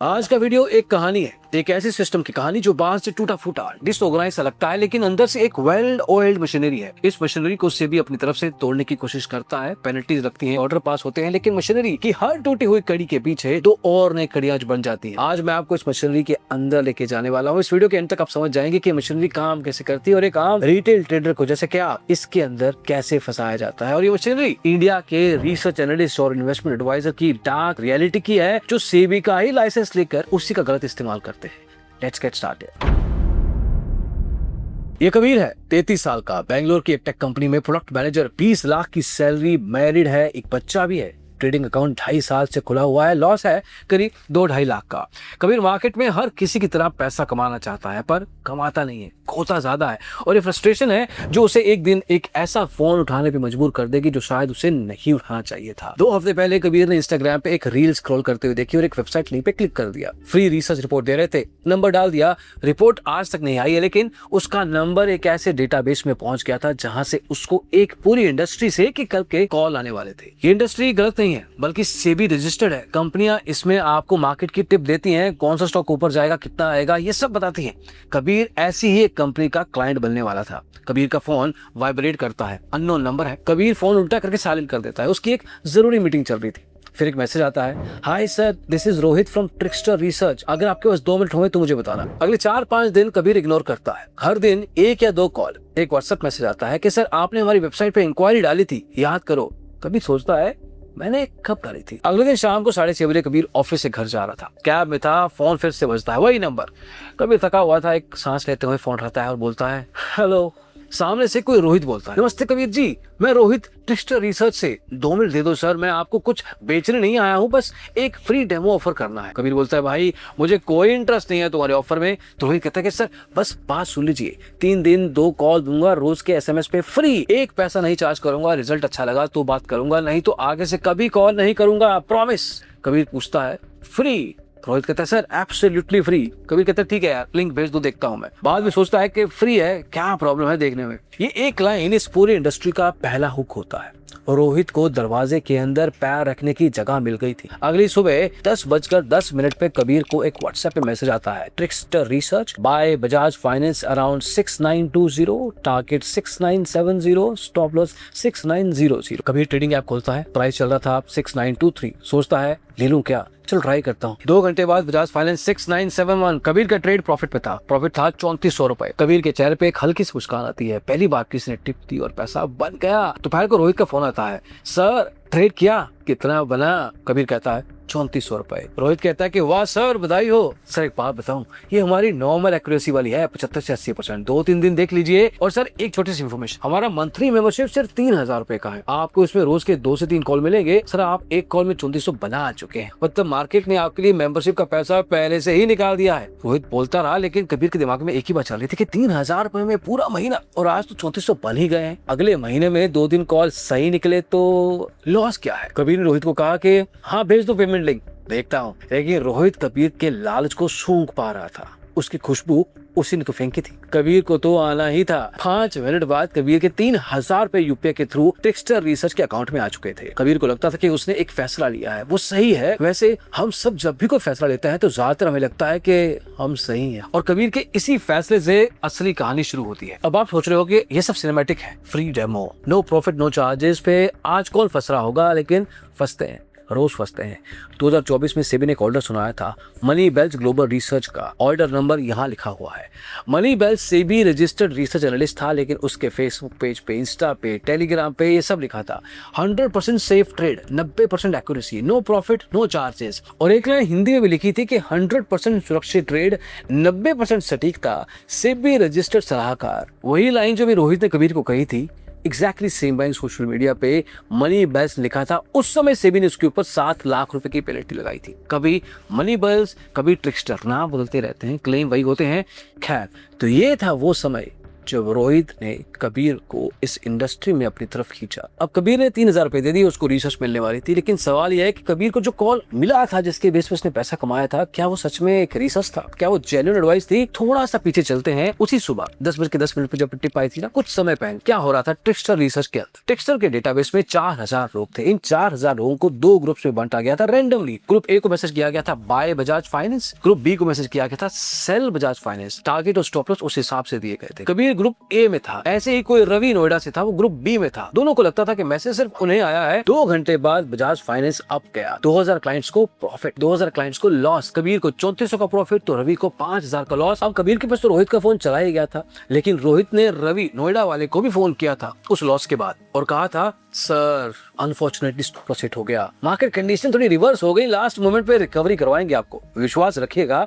आज का वीडियो एक कहानी है, एक ऐसे सिस्टम की कहानी जो बाहर से टूटा फूटा डिसऑर्गेनाइज सा लगता है, लेकिन अंदर से एक वेल ऑयल्ड मशीनरी है। इस मशीनरी को सेबी अपनी तरफ से तोड़ने की कोशिश करता है, पेनल्टीज लगती हैं, ऑर्डर पास होते हैं, लेकिन मशीनरी की हर टूटी हुई कड़ी के पीछे दो और नई कड़ियां बन जाती है। आज मैं आपको इस मशीनरी के अंदर लेके जाने वाला हूँ। इस वीडियो के अंत तक आप समझ जाएंगे कि मशीनरी काम कैसे करती है और एक आम रिटेल ट्रेडर को जैसे क्या इसके अंदर कैसे फंसाया जाता है। और ये मशीनरी इंडिया के रिसर्च एनालिस्ट और इन्वेस्टमेंट एडवाइजर की डार्क रियलिटी की है, जो सेबी का ही लाइसेंस लेकर उसी का गलत इस्तेमाल करते हैं। Let's get started. ये कबीर है, 33 साल का, बेंगलोर की एक टेक कंपनी में प्रोडक्ट मैनेजर, 20 लाख की सैलरी, मैरिड है, एक बच्चा भी है। ट्रेडिंग अकाउंट 2.5 साल से खुला हुआ है, लॉस है करीब 2-2.5 लाख का। कबीर मार्केट में हर किसी की तरह पैसा कमाना चाहता है, पर कमाता नहीं है, खोता ज्यादा है। और ये फ्रस्ट्रेशन है जो उसे एक दिन एक ऐसा फोन उठाने पे मजबूर कर देगी जो शायद उसे नहीं उठाना चाहिए था। 2 हफ्ते पहले कबीर ने इंस्टाग्राम पे एक रील स्क्रॉल करते हुए देखी और एक वेबसाइट लिंक पे क्लिक कर दिया। फ्री रिसर्च रिपोर्ट दे रहे थे, नंबर डाल दिया। रिपोर्ट आज तक नहीं आई है, लेकिन उसका नंबर एक ऐसे डेटाबेस में पहुंच गया था जहां से उसको एक पूरी इंडस्ट्री से कि कल के कॉल आने वाले थे। ये इंडस्ट्री गलत नहीं है, बल्कि सेबी रजिस्टर्ड है। कंपनियां इसमें आपको मार्केट की टिप देती हैं, कौन सा स्टॉक ऊपर जाएगा, कितना आएगा, ये सब बताती हैं। कबीर ऐसी ही एक कंपनी का क्लाइंट बनने वाला था। कबीर का फोन वाइब्रेट करता है, अननोन नंबर है। कबीर फोन उल्टा करके साइलेंट कर देता है। उसकी एक जरूरी मीटिंग चल रही थी। फिर एक मैसेज आता है, hi sir, this is Rohit from trickster research, अगर आपके पास 2 मिनट हुए तो मुझे बताना। अगले 4-5 दिन कबीर इग्नोर करता है। हर दिन 1 या 2 कॉल। एक व्हाट्सएप मैसेज आता है कि सर आपने हमारी वेबसाइट पे इंक्वायरी डाली थी, याद करो। कबीर सोचता है, मैंने कब डाली थी। अगले दिन शाम को 6:30 बजे कबीर ऑफिस से घर जा रहा था। कैब में था, फोन फिर से बजता है, वही नंबर। कबीर थका हुआ था, एक सांस लेते हुए फोन उठाता है और बोलता है, हेलो। सामने से कोई रोहित बोलता है, नमस्ते कबीर जी, मैं रोहित ट्रिक्स्टर रिसर्च से। 2 मिनट दे दो सर, मैं आपको कुछ बेचने नहीं आया हूँ, बस एक फ्री डेमो ऑफर करना है। कबीर बोलता है, भाई मुझे कोई इंटरेस्ट नहीं है तुम्हारे ऑफर में। तो रोहित कहता है कि सर बस बात सुन लीजिए, 3 दिन 2 कॉल दूंगा, रोज के SMS पे फ्री, 1 पैसा नहीं चार्ज करूंगा, रिजल्ट अच्छा लगा तो बात करूंगा, नहीं तो आगे से कभी कॉल नहीं करूंगा, प्रॉमिस। कबीर पूछता है, फ्री? रोहित कहता है, सर एब्सोल्युटली फ्री। कबीर कहता है, ठीक है यार, लिंक भेज दो, देखता हूं मैं। बाद में सोचता है कि फ्री है, क्या प्रॉब्लम है देखने में। ये एक लाइन इस पूरी इंडस्ट्री का पहला हुक होता है। रोहित को दरवाजे के अंदर पैर रखने की जगह मिल गई थी। अगली सुबह 10:10 पे कबीर को एक व्हाट्सएप पे मैसेज आता है, trickster research, buy Bajaj finance around 6920, target 6970, stop loss 6900। Kabir trading app खोलता है, प्राइस चल रहा था 6923। सोचता है, ले लूं क्या, चल ट्राई करता हूँ। 2 घंटे बाद बजाज फाइनेंस 6971। कबीर का ट्रेड प्रॉफिट पे था, प्रॉफिट था 3400 रुपए। कबीर के चेहरे पे एक हल्की सी मुस्कान आती है, पहली बार किसी ने टिप दी और पैसा बन गया। दोपहर को रोहित का फोन आता है, सर ट्रेड किया, कितना बना? कबीर कहता है 3400 रुपए। रोहित कहता है कि वाह सर, बधाई हो। सर एक बात बताऊं, ये हमारी नॉर्मल एक्यूरेसी वाली है, 75 से 80%, 2-3 दिन देख लीजिए। और सर एक छोटी सी इन्फॉर्मेशन, हमारा मंथली मेंबरशिप सिर्फ 3000 रुपए का है, आपको इसमें रोज के 2 से 3 कॉल मिलेंगे। सर आप एक कॉल में 3400 बना चुके हैं, मतलब मार्केट ने आपके लिए मेंबरशिप का पैसा पहले से ही निकाल दिया है। रोहित बोलता रहा, लेकिन कबीर के दिमाग में एक ही बात चल रही थी कि 3000 रुपए में पूरा महीना, और आज तो 3400 बन ही गए हैं। अगले महीने में 2-3 कॉल सही निकले तो लॉस क्या है? कबीर ने रोहित को कहा कि हाँ भेज दो पेमेंट लिंक, देखता हूँ। लेकिन रोहित कबीर के लालच को सूंघ पा रहा था, उसकी खुशबू उसी ने तो फेंकी थी। कबीर को तो आना ही था। 5 मिनट बाद कबीर के 3000 रुपए यूपीआई के थ्रू ट्रिक्स्टर रिसर्च के अकाउंट में आ चुके थे। कबीर को लगता था कि उसने एक फैसला लिया है, वो सही है। वैसे हम सब जब भी कोई फैसला लेते हैं तो ज्यादातर हमें लगता है कि हम सही हैं, और कबीर के इसी फैसले से असली कहानी शुरू होती है। अब आप सोच रहे हो कि ये सब सिनेमैटिक है, free demo, no profit no charges पे आज कौन फंस रहा होगा, लेकिन फंसते हैं, रोज फंसते हैं। 2024 में सेबी ने एक ऑर्डर सुनाया था मनी बेल्स ग्लोबल रिसर्च का। ऑर्डर नंबर यहाँ लिखा हुआ है। Money bells SEBI registered research analyst था, लेकिन उसके फेसबुक पेज पे, इंस्टा पे, टेलीग्राम पे ये सब लिखा था 100% safe trade, 90% accuracy, no profit no charges. और एक लाइन हिंदी में भी लिखी थी कि 100% सुरक्षित ट्रेड, 90% सटीकता, सेबी रजिस्टर्ड सलाहकार। वही लाइन जो भी रोहित ने कबीर को कही थी, exactly same line social media पे मनी बेल्स लिखा था। उस समय सेबी ने उसके ऊपर 7 लाख रुपए की पेनल्टी लगाई थी। कभी मनी बेल्स, कभी ट्रिक्स्टर, नाम बदलते रहते हैं, क्लेम वही होते हैं। खैर, तो ये था वो समय जब रोहित ने कबीर को इस इंडस्ट्री में अपनी तरफ खींचा। अब कबीर ने 3,000 रुपए दे दिए, उसको रिसर्च मिलने वाली थी, लेकिन सवाल यह है कि कबीर को जो कॉल मिला था जिसके बेस पर उसने पैसा कमाया था, क्या वो सच में एक रिसर्च था, क्या वो जेन्युइन एडवाइस थी? थोड़ा सा पीछे चलते हैं। उसी सुबह 10:10 पर जब टिप आई थी ना, कुछ समय पहले क्या हो रहा था ट्रिक्स्टर रिसर्च के अंदर। ट्रिक्स्टर के डेटाबेस में 4,000 लोग थे। इन 4,000 लोगों को 2 ग्रुप्स में बांटा गया था रैंडमली। ग्रुप ए को मैसेज किया गया था buy Bajaj finance, group B को मैसेज किया गया था सेल बजाज फाइनेंस। टारगेट और स्टॉप लॉस उस हिसाब से दिए गए थे। कबीर ग्रुप ए में था, ऐसे ही कोई रवि नोएडा से था, वो ग्रुप बी में था। दोनों को लगता था कि मैसेज सिर्फ उन्हें आया है। 2 घंटे बाद बजाज फाइनेंस अप गया। 2,000 क्लाइंट्स को प्रॉफिट, 2,000 क्लाइंट्स को लॉस। कबीर को 3400 का प्रॉफिट तो रवि को 5,000 का लॉस। अब कबीर के पास तो रोहित का फोन चला ही गया था, लेकिन रोहित ने रवि नोएडा वाले को भी फोन किया था उस लॉस के बाद और कहा था sir unfortunately stop loss hit हो गया, मार्केट कंडीशन थोड़ी रिवर्स हो गई, लास्ट मोमेंट पे रिकवरी करवाएंगे आपको, विश्वास रखिएगा।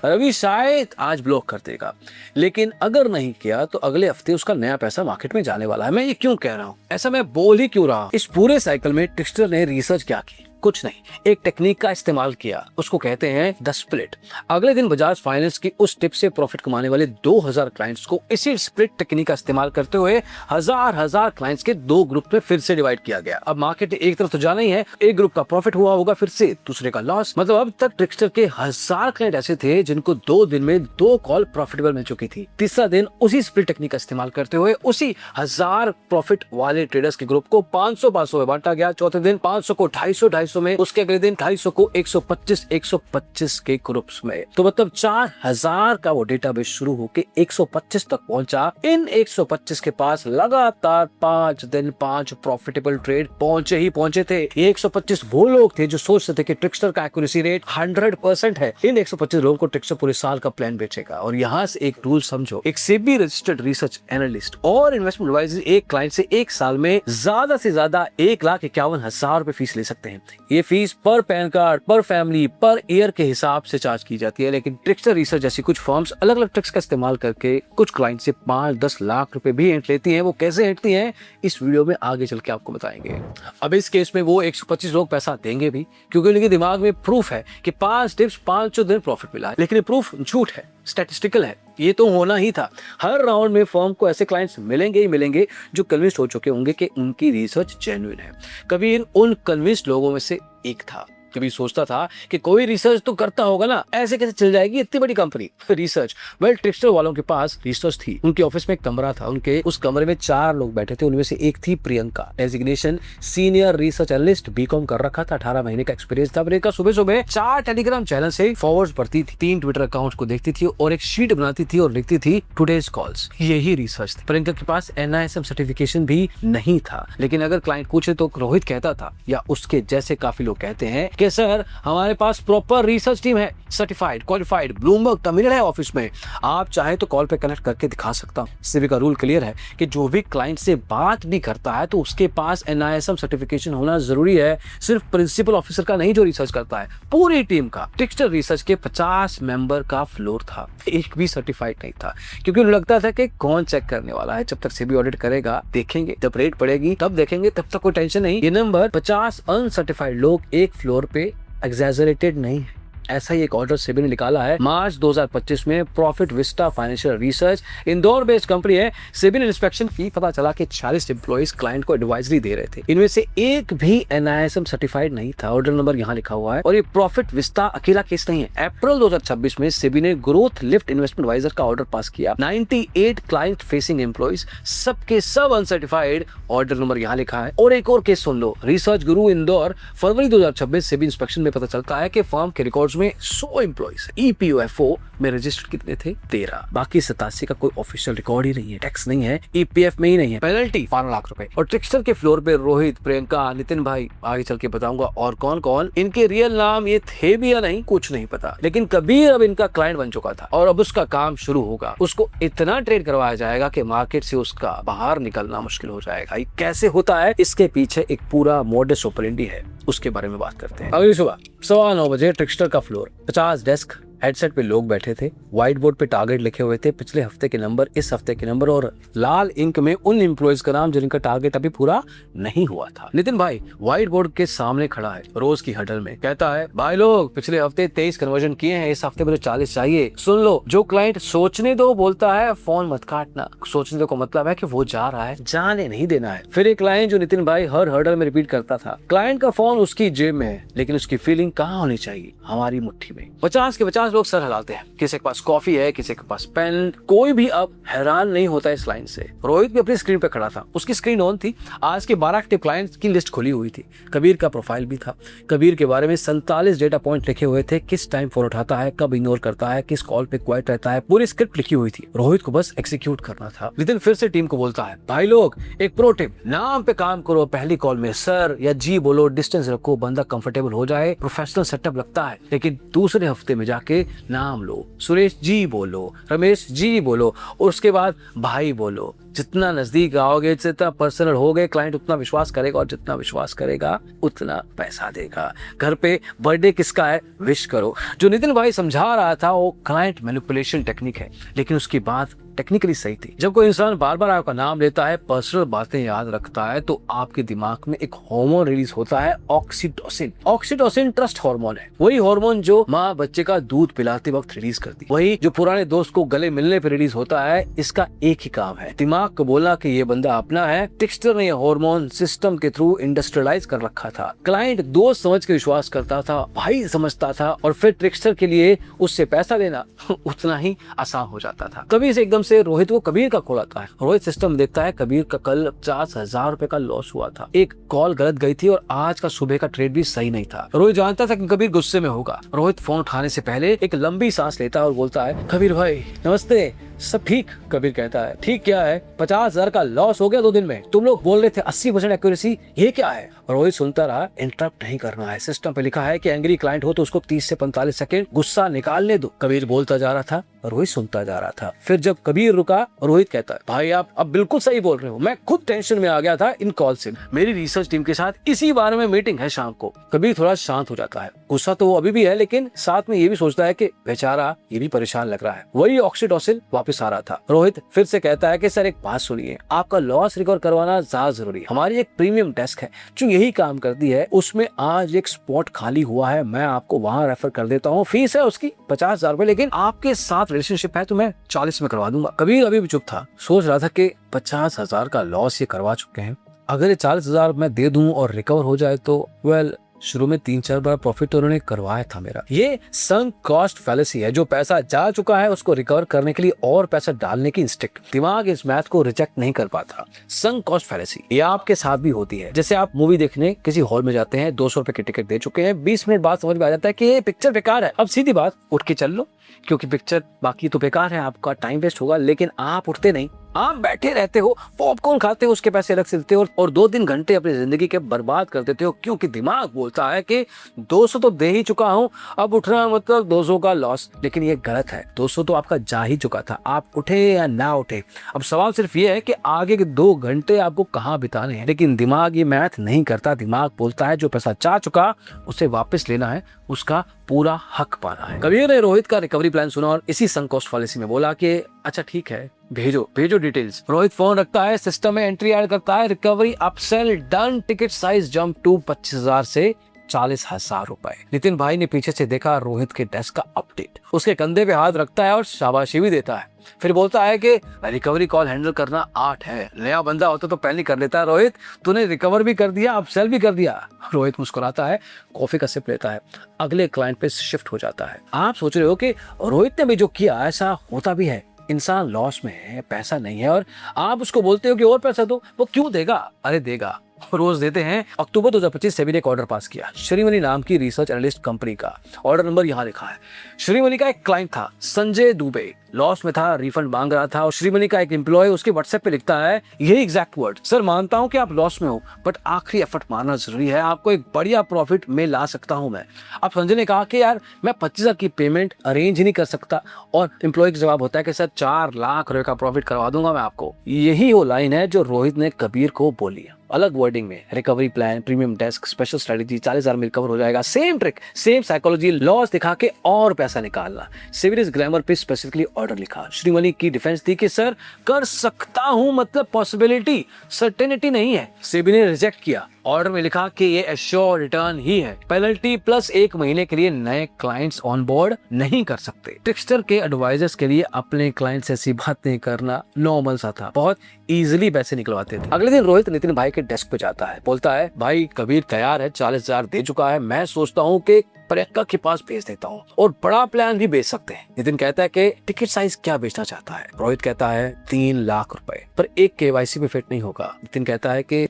रवि शायद आज ब्लॉक कर देगा, लेकिन अगर नहीं किया तो अगले हफ्ते उसका नया पैसा मार्केट में जाने वाला है। मैं ये क्यों कह रहा हूँ, ऐसा मैं बोल ही क्यों रहा हूँ? इस पूरे साइकिल में ट्रिक्स्टर ने रिसर्च क्या की? कुछ नहीं, एक टेक्निक का इस्तेमाल किया, उसको कहते हैं द स्प्लिट। अगले दिन बजाज फाइनेंस की उस टिप से प्रॉफिट कमाने वाले 2,000 क्लाइंट्स को इसी स्प्लिट टेक्निक का इस्तेमाल करते हुए हजार क्लाइंट्स के 2 ग्रुप में फिर से डिवाइड किया गया। अब मार्केट एक तरफ तो जाना ही है, एक ग्रुप का प्रॉफिट हुआ होगा, फिर से दूसरे का लॉस। मतलब अब तक ट्रिक्स्टर के 1000 क्लाइंट ऐसे थे जिनको 2 दिन में 2 कॉल प्रॉफिटेबल मिल चुकी थी। तीसरा दिन उसी स्प्लिट टेक्निक का इस्तेमाल करते हुए उसी 1000 प्रॉफिट वाले ट्रेडर्स के ग्रुप को 500 में बांटा गया। चौथे दिन 500 को 250 में, उसके अगले दिन 250 को 125 के ग्रुप्स में। तो मतलब 4,000 का वो डेटाबेस शुरू होके 125 तक पहुंचा। इन 125 के पास लगातार 5 दिन 5 प्रॉफिटेबल ट्रेड पहुंचे ही पहुंचे थे। ये 125 वो लोग थे जो सोचते थे कि ट्रिक्स्टर का एक्यूरेसी रेट 100% है। इन 125 लोगों को ट्रिक्स्टर पूरे साल का प्लान बेचेगा। और यहाँ से एक रूल समझो, एक सेबी रजिस्टर्ड रिसर्च एनालिस्ट और इन्वेस्टमेंट एडवाइजर एक क्लाइंट से एक साल में ज्यादा से ज्यादा 1,51,000 रुपए फीस ले सकते हैं। ये फीस पर पैन कार्ड, पर फैमिली, पर ईयर के हिसाब से चार्ज की जाती है। लेकिन ट्रिक्स्टर रिसर्च जैसी कुछ फर्म्स अलग अलग ट्रिक्स का इस्तेमाल करके कुछ क्लाइंट से 5-10 लाख रुपए भी ऐंठ लेती हैं। वो कैसे ऐंठती हैं इस वीडियो में आगे चल के आपको बताएंगे। अब इस केस में वो 125 लोग पैसा देंगे भी, क्योंकि उनके दिमाग में प्रूफ है कि 5 टिप्स 500 दिन प्रॉफिट मिला है। लेकिन ये प्रूफ झूठ है, स्टैटिस्टिकल है, ये तो होना ही था। हर राउंड में फर्म को ऐसे क्लाइंट्स मिलेंगे ही मिलेंगे जो कन्विंस्ड हो चुके होंगे कि उनकी रिसर्च जेन्युइन है। कबीर उन कन्विंस्ड लोगों में से एक था। कभी सोचता था कि कोई रिसर्च तो करता होगा ना, ऐसे कैसे चल जाएगी इतनी बड़ी कंपनी रिसर्च। वेल, ट्रिक्स्टर वालों के पास रिसर्च थी। उनके ऑफिस में एक कमरा था, उनके उस कमरे में 4 लोग बैठे थे। उनमें से एक थी Priyanka, designation senior research analyst, BCom कर रखा था, 18 महीने का एक्सपीरियंस था। प्रियंका सुबह सुबह 4 टेलीग्राम चैनल से फॉरवर्ड पढ़ती थी, 3 ट्विटर अकाउंट्स को देखती थी और एक शीट बनाती थी और लिखती थी टुडेज कॉल्स। यही रिसर्च थी। प्रियंका के पास NISM सर्टिफिकेशन भी नहीं था, लेकिन अगर क्लाइंट पूछे तो रोहित कहता था, या उसके जैसे काफी लोग कहते हैं कि सर हमारे पास प्रॉपर रिसर्च टीम है, सर्टिफाइड, क्वालिफाइड, ब्लूमबर्ग टर्मिनल है ऑफिस में, आप चाहे तो कॉल पे कनेक्ट करके दिखा सकता हूं। सेबी का रूल क्लियर है कि जो भी क्लाइंट से बात भी करता है तो उसके पास NISM सर्टिफिकेशन होना जरूरी है। सिर्फ प्रिंसिपल ऑफिसर का नहीं जो रिसर्च करता है, पूरी टीम का। ट्रिक्स्टर रिसर्च के 50 मेंबर का फ्लोर था, एक भी सर्टिफाइड नहीं था, क्योंकि उन्हें लगता था कि कौन चेक करने वाला है, जब तक सेबी ऑडिट करेगा देखेंगे, जब रेट पड़ेगी तब देखेंगे, तब तक कोई टेंशन नहीं। ये नंबर 50 अनसर्टिफाइड लोग एक फ्लोर पे एग्जैजरेटेड नहीं है। ऐसा ही एक ऑर्डर सेबी ने निकाला है मार्च 2025 में। Profit Vista financial research Indore based company है। सेबी ने इंस्पेक्शन की, पता चला कि 40 एम्प्लॉइज क्लाइंट को एडवाइजरी दे रहे थे, इनमें से एक भी NISM सर्टिफाइड नहीं था। ऑर्डर नंबर यहाँ लिखा हुआ है। और ये प्रॉफिट विस्टा अकेला केस नहीं है। अप्रैल 2026 में सेबी ने ग्रोथ लिफ्ट इन्वेस्टमेंट एडवाइजर का ऑर्डर पास किया। 98 क्लाइंट फेसिंग एम्प्लॉइज, सबके सब अनसर्टिफाइड। ऑर्डर नंबर यहाँ लिखा है। और एक और केस सुन लो, रिसर्च गुरु इंदौर, फरवरी 2026 सेबी इंस्पेक्शन में पता चलता है कि फर्म के रिकॉर्ड में 100 एम्प्लॉइज, EPFO में रजिस्टर्ड कितने थे? 13। बाकी 87 का कोई ऑफिशियल रिकॉर्ड ही नहीं है, टैक्स नहीं है, EPF में ही नहीं है, पेनल्टी 12 लाख रुपए। और ट्रिक्स्टर के फ्लोर पे रोहित, प्रियंका, नितिन भाई, आगे चल के बताऊंगा और कौन कौन। इनके रियल नाम ये थे भी या नहीं कुछ नहीं पता, लेकिन कबीर अब इनका क्लाइंट बन चुका था और अब उसका काम शुरू होगा। उसको इतना ट्रेड करवाया जाएगा कि मार्केट से उसका बाहर निकलना मुश्किल हो जाएगा। ये कैसे होता है, इसके पीछे एक पूरा मॉडस ऑपरेंडी है, उसके बारे में बात करते हैं। अगली सुबह 9:15 बजे ट्रिक्स्टर का फ्लोर, 50 डेस्क, हेडसेट पे लोग बैठे थे, व्हाइट बोर्ड पे टारगेट लिखे हुए थे, पिछले हफ्ते के नंबर, इस हफ्ते के नंबर और लाल इंक में उन एम्प्लॉयज का नाम जिनका टारगेट अभी पूरा नहीं हुआ था। नितिन भाई व्हाइट बोर्ड के सामने खड़ा है, रोज की हडल में, कहता है भाई लोग पिछले हफ्ते 23 कन्वर्जन किए हैं, इस हफ्ते मुझे 40 चाहिए। सुन लो, जो क्लाइंट सोचने दो बोलता है फोन मत काटना। सोचने दो का मतलब है कि वो जा रहा है, जाने नहीं देना है। फिर एक लाइन जो नितिन भाई हर हर्डल में रिपीट करता था, क्लाइंट का फोन उसकी जेब में है लेकिन उसकी फीलिंग कहाँ होनी चाहिए, हमारी मुट्ठी में। 50 के 50 लोग सर हिलाते हैं, किसी के पास कॉफी है, किसी के पास पेन, कोई भी अब हैरान नहीं होता इस लाइन से। रोहित भी अपनी स्क्रीन पे खड़ा था, उसकी स्क्रीन ऑन थी, आज के 12 एक्टिव क्लाइंट्स की लिस्ट खुली हुई थी, कबीर का प्रोफाइल भी था, कबीर के बारे में 47 डेटा पॉइंट लिखे हुए थे, किस टाइम फोन उठाता है, कब इग्नोर करता है, किस कॉल पे क्वाइट रहता है, पूरी स्क्रिप्ट लिखी हुई थी। रोहित को बस एग्जीक्यूट करना था। नितिन फिर से टीम को बोलता है, भाई लोग एक प्रो टिप, नाम पे काम करो, पहली कॉल में सर या जी बोलो, डिस्टेंस रखो, बंदा कंफर्टेबल हो जाए, प्रोफेशनल सेटअप लगता है। लेकिन दूसरे हफ्ते में जाके नाम लो, सुरेश जी बोलो, रमेश जी बोलो और उसके बाद भाई बोलो। जितना नजदीक आओगे, जितना पर्सनल हो गए, क्लाइंट उतना विश्वास करेगा और जितना विश्वास करेगा उतना पैसा देगा। घर पे बर्थडे किसका है, विश करो। जो नितिन भाई समझा रहा था वो क्लाइंट मैनिपुलेशन टेक्निक है, लेकिन उसकी बात टेक्निकली सही थी। जब कोई इंसान बार बार आपका नाम लेता है, पर्सनल बातें याद रखता है, तो आपके दिमाग में एक हार्मोन रिलीज होता है, ऑक्सीटोसिन। ऑक्सीटोसिन ट्रस्ट हार्मोन है, वही हार्मोन जो माँ बच्चे का दूध पिलाते वक्त रिलीज करती है, वही जो पुराने दोस्त को गले मिलने पर रिलीज होता है। इसका एक ही काम है, दिमाग को बोला कि ये बंदा अपना है। टिक्सटर ने हार्मोन सिस्टम के थ्रू इंडस्ट्रियलाइज कर रखा था। क्लाइंट दोस्त समझ के विश्वास करता था, भाई समझता था, और फिर ट्रिक्सटर के लिए उससे पैसा लेना उतना ही आसान हो जाता था। कभी से एकदम से रोहित को कबीर का कॉल आता है। रोहित सिस्टम देखता है कबीर का कल 50,000 रुपए का लॉस हुआ था, एक कॉल गलत गई थी और आज का सुबह का ट्रेड भी सही नहीं था। रोहित जानता था कि कबीर गुस्से में होगा। रोहित फोन उठाने से पहले एक लंबी सांस लेता है और बोलता है, कबीर भाई नमस्ते, सब ठीक? कबीर कहता है, ठीक क्या है, 50,000 का लॉस हो गया 2 दिन में, तुम लोग बोल रहे थे 80% एक्यूरेसी, ये क्या है? रोहित सुनता रहा, इंटरप्ट नहीं करना है, सिस्टम पे लिखा है कि एंग्री क्लाइंट हो तो उसको 30 से 45 सेकंड गुस्सा निकालने दो। कबीर बोलता जा रहा था, रोहित सुनता जा रहा था। फिर जब कबीर रुका, रोहित कहता है, भाई आप अब बिल्कुल सही बोल रहे हो, मैं खुद टेंशन में आ गया था इन कॉल से, मेरी रिसर्च टीम के साथ इसी बारे में मीटिंग है शाम को। कबीर थोड़ा शांत हो जाता है, गुस्सा तो वो अभी भी है लेकिन साथ में ये भी सोचता है कि बेचारा ये भी परेशान लग रहा है। वही ऑक्सीटोसिन वापस आ रहा था। रोहित फिर से कहता है कि सर एक बात सुनिए, आपका लॉस रिकवर करवाना ज्यादा जरूरी है, हमारी एक प्रीमियम डेस्क है जो यही काम करती है, उसमें आज एक स्पॉट खाली हुआ है, मैं आपको वहां रेफर कर देता हूँ, फीस है उसकी 50,000 रुपए, लेकिन आपके साथ रिलेशनशिप है तो मैं 40 में करवा दूंगा। कबीर अभी भी चुप था, सोच रहा था कि 50,000 का लॉस ये करवा चुके हैं, अगर ये 40,000 मैं दे दूं और रिकवर हो जाए तो वेल, शुरू में 3-4 बार प्रॉफिट तो उन्होंने करवाया था मेरा। ये संक कॉस्ट फैलेसी है, जो पैसा जा चुका है उसको रिकवर करने के लिए और पैसा डालने की इंस्टिंक्ट, दिमाग इस मैथ को रिजेक्ट नहीं कर पाता। संक कॉस्ट फैलेसी ये आपके साथ भी होती है। जैसे आप मूवी देखने किसी हॉल में जाते हैं, 200 रुपए की टिकट दे चुके हैं, 20 मिनट बाद समझ में आ जाता है कि ये पिक्चर बेकार है, अब सीधी बात उठ के चल लो, क्योंकि पिक्चर बाकी तो बेकार है, आपका टाइम वेस्ट होगा, लेकिन आप उठते नहीं, आप बैठे रहते हो, पॉपकॉर्न खाते हो, उसके पैसे अलग से देते हो और 2-3 घंटे अपनी जिंदगी के बर्बाद कर देते हो, क्योंकि दिमाग बोलता है कि 200 तो दे ही चुका हूं, अब उठना मतलब 200 का लॉस। लेकिन ये गलत है, 200 तो आपका जा ही चुका था, आप उठे या ना उठे। अब सवाल सिर्फ ये है कि आगे के 2 घंटे आपको कहाँ बिताने हैं, लेकिन दिमाग ये मैथ नहीं करता। दिमाग बोलता है जो पैसा जा चुका उसे वापस लेना है, उसका पूरा हक पाना है। कबीर ने रोहित का रिकवरी प्लान सुना और इसी संक कॉस्ट पॉलिसी में बोला कि अच्छा ठीक है, भेजो डिटेल्स। रोहित फोन रखता है, सिस्टम में एंट्री ऐड करता है, recovery upsell done, ticket size jump to 25,000 से 40,000 रुपए। नितिन भाई ने पीछे से देखा रोहित के डेस्क का अपडेट, उसके कंधे पे हाथ रखता है और शाबाशी भी देता है, फिर बोलता है कि रिकवरी कॉल हैंडल करना आर्ट है, नया बंदा होता तो पहले कर लेता है। रोहित तूने रिकवर भी कर दिया, अपसेल भी कर दिया। रोहित मुस्कुराता है, कॉफी का सिप लेता है, अगले क्लाइंट पे शिफ्ट हो जाता है। आप सोच रहे हो कि रोहित ने भी जो किया ऐसा होता भी है, इंसान लॉस में है, पैसा नहीं है और आप उसको बोलते हो कि और पैसा दो, वो क्यों देगा? अरे देगा, रोज देते हैं। अक्टूबर 2025 सेबी ने एक ऑर्डर पास किया, श्रीमणी नाम की रिसर्च एनालिस्ट कंपनी का। ऑर्डर नंबर यहाँ लिखा है। श्रीमणी का एक क्लाइंट था संजय दुबे, लॉस में था, रिफंड मांग रहा था और श्रीमणी का एक एम्प्लॉय उसके व्हाट्सएप पे लिखता है यही एग्जैक्ट वर्ड, सर मानता हूं कि आप लॉस में हो बट आखिरी एफर्ट मारना जरूरी है, आपको एक बढ़िया प्रॉफिट में ला सकता हूं मैं। अब संजय ने कहा कि यार मैं 25,000 की पेमेंट अरेंज ही नहीं कर सकता, और एम्प्लॉय का जवाब होता है कि सर 4 लाख रुपए का प्रॉफिट करवा दूंगा मैं आपको। यही वो लाइन है जो रोहित ने कबीर को बोली है। अलग वर्डिंग में, recovery plan, premium desk, special strategy, 40,000 में रिकवर हो जाएगा। Same trick, same psychology, loss दिखा के और पैसा निकालना। सेबी ने इस ग्रामर पे स्पेसिफिकली ऑर्डर लिखा। श्रीमणी की डिफेंस थी कि सर कर सकता हूं मतलब पॉसिबिलिटी, सर्टेनिटी नहीं है। सेबी ने रिजेक्ट किया। ऑर्डर में लिखा कि ये एश्योर रिटर्न ही है, पेनल्टी प्लस 1 महीने के लिए नए क्लाइंट्स ऑन बोर्ड नहीं कर सकते। ट्रिक्स्टर के एडवाइजर्स के लिए अपने क्लाइंट से ऐसी बातें करना नॉर्मल सा था, बहुत इजीली पैसे निकलवाते थे। अगले दिन रोहित नितिन भाई के डेस्क पे जाता है, बोलता है भाई कबीर तैयार है, 40,000 दे चुका है, मैं सोचता हूँ कि प्रियंका के पास भेज देता हूँ और बड़ा प्लान भी बेच सकते हैं। नितिन कहता है कि टिकट साइज क्या बेचना चाहता है। रोहित कहता है 3 लाख रुपए, पर एक केवाईसी में फिट नहीं होगा। नितिन कहता है कि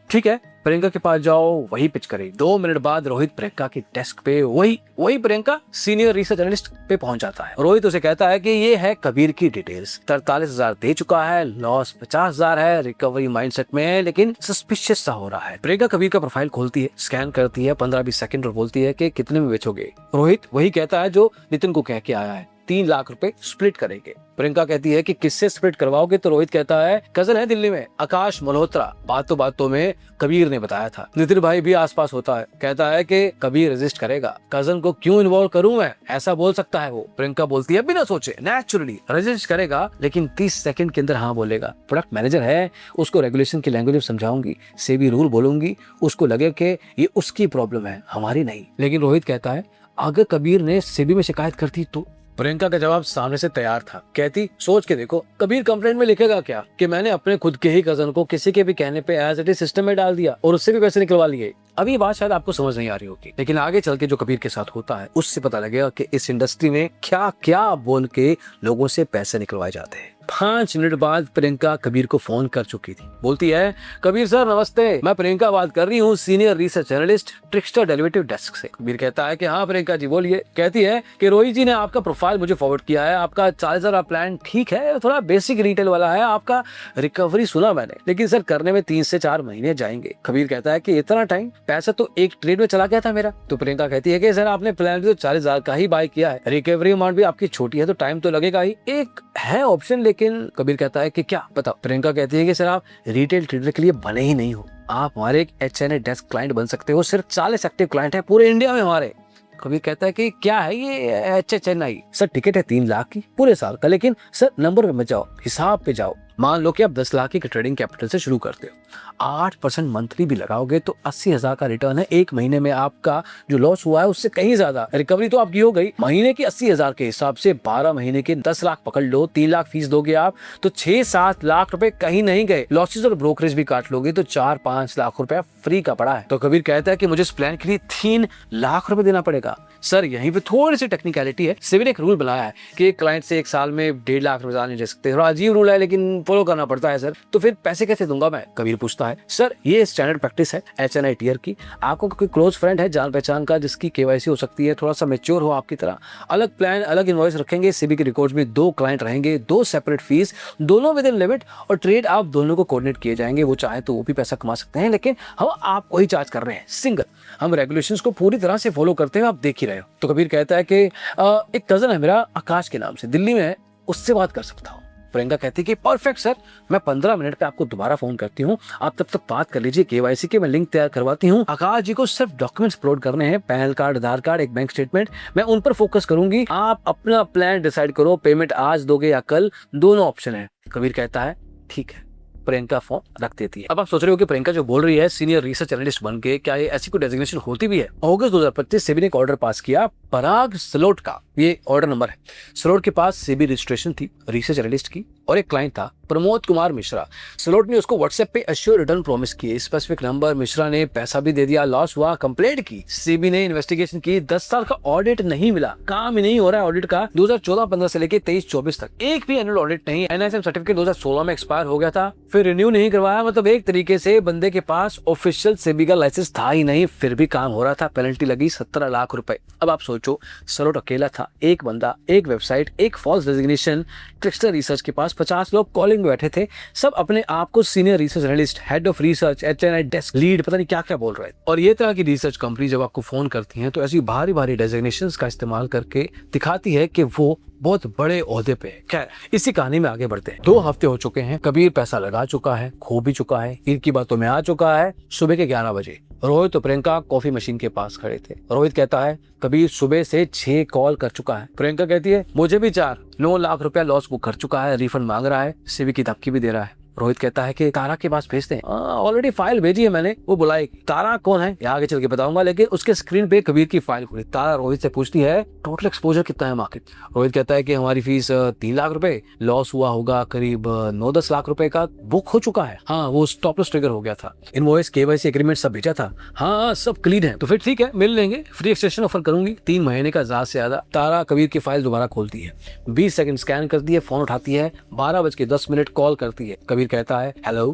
ठीक है, प्रियंका के पास जाओ, वही पिच करे। 2 मिनट बाद रोहित प्रियंका की डेस्क पे वही प्रियंका सीनियर रिसर्च एनालिस्ट पे पहुंच जाता है। रोहित उसे कहता है कि ये है कबीर की डिटेल्स, 43,000 दे चुका है, लॉस 50,000 है, रिकवरी माइंडसेट में है, लेकिन सस्पिशियस सा हो रहा है। प्रियंका कबीर का प्रोफाइल खोलती है, स्कैन करती है 15-20 सेकंड और बोलती है कि कितने में बेचोगे। रोहित वही कहता है जो नितिन को कह के आया है, 3 लाख रुपए स्प्लिट करेंगे। प्रियंका कहती है कि किससे स्प्लिट करवाओगे, तो रोहित कहता है कजन है दिल्ली में, आकाश मल्होत्रा, बातों में कबीर ने बताया था। नितिन भाई भी आसपास होता है, कहता है कि कबीर रेजिस्ट करेगा, कजन को क्यों इन्वॉल्व करूं मैं, ऐसा बोल सकता है वो। प्रियंका बोलती है बिना सोचे नेचुरली रेजिस्ट करेगा, लेकिन 30 सेकंड के अंदर हाँ बोलेगा। प्रोडक्ट मैनेजर है, उसको रेगुलेशन की लैंग्वेज में समझाऊंगी, सेबी रूल बोलूंगी, उसको लगे कि ये उसकी प्रॉब्लम है, हमारी नहीं। लेकिन रोहित कहता है अगर कबीर ने सेबी में शिकायत कर दी तो। प्रियंका का जवाब सामने से तैयार था, कहती सोच के देखो, कबीर कंप्लेंट में लिखेगा क्या कि मैंने अपने खुद के ही कजन को किसी के भी कहने पे एज इट इज सिस्टम में डाल दिया और उससे भी पैसे निकलवा लिए। अभी ये बात शायद आपको समझ नहीं आ रही होगी, लेकिन आगे चल के जो कबीर के साथ होता है उससे पता लगेगा कि इस इंडस्ट्री में क्या क्या बोल के लोगों से पैसे निकलवाए जाते हैं। 5 मिनट बाद प्रियंका कबीर को फोन कर चुकी थी। बोलती है कबीर सर नमस्ते, मैं प्रियंका बात कर रही हूँ, senior research analyst, trickster derivative desk से। कबीर कहता है कि हाँ प्रियंका जी बोलिए। कहती है कि रोहित जी ने आपका प्रोफाइल मुझे फॉरवर्ड किया है, आपका 40,000 प्लान ठीक है, थोड़ा बेसिक रिटेल वाला है, आपका रिकवरी सुना मैंने, लेकिन सर करने में 3 से 4 महीने जाएंगे। कबीर कहता है कि इतना टाइम, पैसा तो एक ट्रेड में चला गया था मेरा। तो प्रियंका कहती है कि सर आपने प्लान भी तो 40,000 का ही बाय किया है, रिकवरी अमाउंट भी आपकी छोटी है, तो टाइम तो लगेगा ही। एक है ऑप्शन, लेकिन कबीर कहता है कि क्या बताओ। प्रियंका कहती है कि सर आप रिटेल ट्रेडर के लिए बने ही नहीं हो, आप हमारे एक HNA डेस्क क्लाइंट बन सकते हो, सिर्फ 40 एक्टिव क्लाइंट है पूरे इंडिया में हमारे। कबीर कहता है कि क्या है ये HNI? सर टिकट है 3 लाख की पूरे साल का, लेकिन सर नंबर पे मत जाओ, हिसाब पे जाओ। मान लो कि आप 10 लाख की ट्रेडिंग कैपिटल से शुरू करते हो, 8% मंथली भी लगाओगे तो 80,000 का रिटर्न है। 1 महीने में आपका जो लॉस हुआ है उससे कहीं ज्यादा, रिकवरी तो आपकी हो गई। महीने की 80,000 के हिसाब से 12 महीने के 10 लाख पकड़ लो, 3 लाख फीस दोगे आप, तो 6-7 लाख रुपए कहीं नहीं गए। लॉसेस और ब्रोकरेज भी काट लोगे तो 4-5 लाख रुपया फ्री का पड़ा है। तो कबीर कहता है कि मुझे इस प्लान के लिए 3 लाख रुपए देना पड़ेगा। सर यहीं पे थोड़ी सी टेक्निकलिटी है, सेबी ने एक रूल बनाया है कि एक क्लाइंट से 1 साल में 1.5 लाख रुपए नहीं दे सकते। थोड़ा अजीब रूल है लेकिन फॉलो करना पड़ता है सर। तो फिर पैसे कैसे दूंगा मैं? कबीर पूछता है। सर ये स्टैंडर्ड प्रैक्टिस है HNI टियर की, आपको कोई क्लोज फ्रेंड है जान पहचान का जिसकी KYC हो सकती है, थोड़ा सा मेच्योर हो आपकी तरह, अलग प्लान अलग इनवॉइस रखेंगे, सेबी के रिकॉर्ड्स में 2 क्लाइंट रहेंगे, 2 सेपरेट फीस, दोनों विद इन लिमिट, और ट्रेड आप दोनों को कोऑर्डिनेट किए जाएंगे। वो चाहे तो वो भी पैसा कमा सकते हैं, लेकिन हम आपको ही चार्ज कर रहे हैं सिंगल। हम रेगुलेशंस को पूरी तरह से फॉलो करते हैं, आप देख ही रहे हो। तो कबीर कहता है कि एक कजन है मेरा आकाश के नाम से, दिल्ली में है, उससे बात कर सकता हूँ। प्रियंका कहती है कि परफेक्ट सर, मैं 15 मिनट पे आपको दोबारा फोन करती हूँ, आप तब तक बात कर लीजिए, KYC के मैं लिंक तैयार करवाती हूँ। आकाश जी को सिर्फ डॉक्यूमेंट्स अपलोड करने हैं, पैन कार्ड, आधार कार्ड, एक बैंक स्टेटमेंट, मैं उन पर फोकस करूंगी। आप अपना प्लान डिसाइड करो, पेमेंट आज दोगे या कल, दोनों ऑप्शन है। कबीर कहता है ठीक है। प्रियंका फोन रख देती है। अब आप सोच रहे हो कि प्रियंका जो बोल रही है सीनियर रिसर्च एनालिस्ट बन के, क्या ये ऐसी कोई डेजिग्नेशन होती भी है? अगस्त 2025 सेबी ने एक ऑर्डर पास किया पराग सलोट का, ये ऑर्डर नंबर है। सलोट के पास सेबी रजिस्ट्रेशन थी रिसर्च एनालिस्ट की, और एक क्लाइंट था प्रमोद कुमार मिश्रा। सलोट ने उसको व्हाट्सएप पे एश्योर रिटर्न प्रॉमिस किए, स्पेसिफिक नंबर, मिश्रा ने पैसा भी दे दिया, लॉस हुआ, कंप्लेंट की, सेबी ने इन्वेस्टिगेशन की, 10 साल का ऑडिट नहीं मिला, काम ही नहीं हो रहा है ऑडिट का। 2014-15 से लेके 23-24 तक एक भी एनुअल ऑडिट नहीं। NISM सर्टिफिकेट 2016 में एक्सपायर हो गया था, फिर रिन्यू नहीं करवाया। मतलब एक तरीके से बंदे के पास ऑफिशियल सेबी का लाइसेंस था ही नहीं, फिर भी काम हो रहा था। पेनल्टी लगी 17 लाख रुपए। अब आप सोचो, सलोट अकेला था, एक बंदा, एक वेबसाइट, एक फॉल्स डेजिग्नेशन। ट्रिक्स्टर रिसर्च के पास 50 लोग कॉलिंग में बैठे थे, सब अपने आप को senior research analyst, head of research, HNI desk lead, पता नहीं क्या क्या बोल रहे थे। और ये तरह की रिसर्च कंपनी जब आपको फोन करती हैं तो ऐसी भारी भारी डेजिग्नेशंस का इस्तेमाल करके दिखाती है कि वो बहुत बड़े ओहदे पे है। खैर, इसी कहानी में आगे बढ़ते हैं। 2 हफ्ते हो चुके हैं, कबीर पैसा लगा चुका है, खो भी चुका है, ईद की बातों में आ चुका है। सुबह के 11 बजे रोहित और प्रियंका कॉफी मशीन के पास खड़े थे। रोहित कहता है कबीर सुबह से 6 कॉल कर चुका है। प्रियंका कहती है मुझे भी 4, 9 लाख रुपया लॉस बुक कर चुका है, रिफंड मांग रहा है, सीवी की धमकी भी दे रहा है। रोहित कहता है कि तारा के पास भेजते हैं। ऑलरेडी फाइल भेजी है मैंने, वो बुलाएगी। तारा कौन है ये आगे चल के बताऊंगा, लेकिन उसके स्क्रीन पे कबीर की फाइल खुली। तारा रोहित से पूछती है टोटल एक्सपोजर कितना है मार्केट। रोहित कहता है कि हमारी फीस 3 लाख रुपए, लॉस हुआ होगा करीब 9-10 लाख रुपए का, बुक हो चुका है। हाँ, वो स्टॉप लॉस ट्रिगर हो गया था, इनवॉइस केवाईसी एग्रीमेंट सब भेजा था। हाँ, सब क्लीन है। तो फिर ठीक है, मिल लेंगे, फ्री एक्सटेंशन ऑफर करूंगी 3 महीने का, ज्यादा से ज्यादा। तारा कबीर की फाइल दोबारा खोलती है, 20 सेकंड स्कैन करती है, फोन उठाती है, 12:10 कॉल करती है। कबीर कहता है hello.